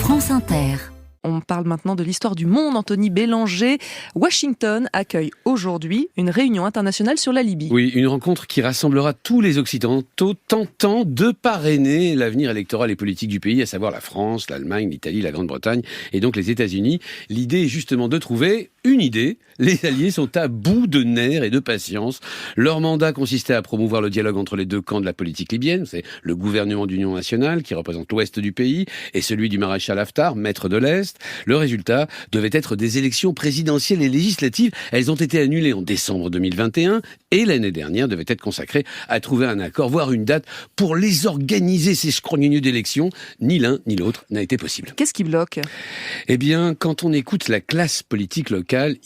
France Inter. On parle maintenant de l'histoire du monde. Anthony Bélanger. Washington accueille aujourd'hui une réunion internationale sur la Libye. Oui, une rencontre qui rassemblera tous les Occidentaux tentant de parrainer l'avenir électoral et politique du pays, à savoir la France, l'Allemagne, l'Italie, la Grande-Bretagne et donc les États-Unis. L'idée est justement de trouver une idée. Les alliés sont à bout de nerfs et de patience. Leur mandat consistait à promouvoir le dialogue entre les deux camps de la politique libyenne. C'est le gouvernement d'union nationale qui représente l'ouest du pays et celui du maréchal Haftar, maître de l'Est. Le résultat devait être des élections présidentielles et législatives. Elles ont été annulées en décembre 2021 et l'année dernière devait être consacrée à trouver un accord, voire une date pour les organiser, ces scrogneux d'élections. Ni l'un ni l'autre n'a été possible. Qu'est-ce qui bloque ? Eh bien, quand on écoute la classe politique locale,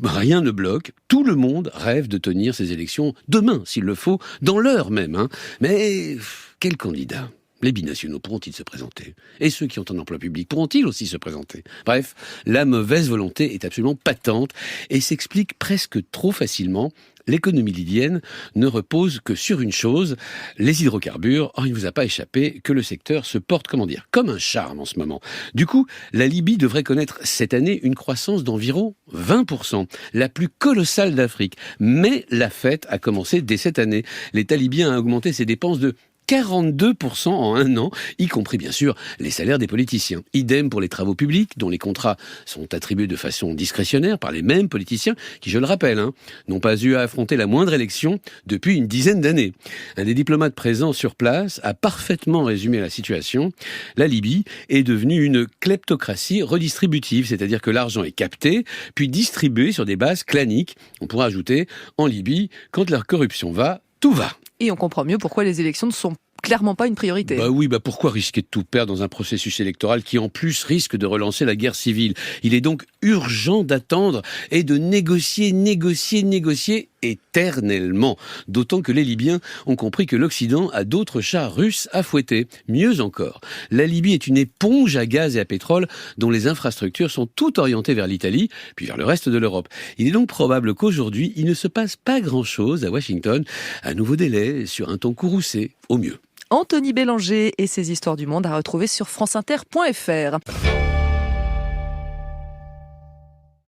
rien ne bloque. Tout le monde rêve de tenir ces élections demain, s'il le faut, dans l'heure même. Mais quel candidat ? Les binationaux pourront-ils se présenter ? Et ceux qui ont un emploi public pourront-ils aussi se présenter ? Bref, la mauvaise volonté est absolument patente et s'explique presque trop facilement. L'économie libyenne ne repose que sur une chose, les hydrocarbures. Or, il ne vous a pas échappé que le secteur se porte, comme un charme en ce moment. Du coup, la Libye devrait connaître cette année une croissance d'environ 20%, la plus colossale d'Afrique. Mais la fête a commencé dès cette année. L'État libyen a augmenté ses dépenses de 42% en un an, y compris bien sûr les salaires des politiciens. Idem pour les travaux publics, dont les contrats sont attribués de façon discrétionnaire par les mêmes politiciens qui, je le rappelle, n'ont pas eu à affronter la moindre élection depuis une dizaine d'années. Un des diplomates présents sur place a parfaitement résumé la situation. La Libye est devenue une kleptocratie redistributive, c'est-à-dire que l'argent est capté, puis distribué sur des bases claniques. On pourrait ajouter, en Libye, quand la corruption va, tout va. Et on comprend mieux pourquoi les élections ne sont clairement pas une priorité. Pourquoi risquer de tout perdre dans un processus électoral qui en plus risque de relancer la guerre civile ? Il est donc urgent d'attendre et de négocier éternellement. D'autant que les Libyens ont compris que l'Occident a d'autres chats russes à fouetter. Mieux encore, la Libye est une éponge à gaz et à pétrole dont les infrastructures sont toutes orientées vers l'Italie, puis vers le reste de l'Europe. Il est donc probable qu'aujourd'hui, il ne se passe pas grand-chose à Washington. Un nouveau délai sur un ton courroucé, au mieux. Anthony Bélanger et ses histoires du monde à retrouver sur franceinter.fr.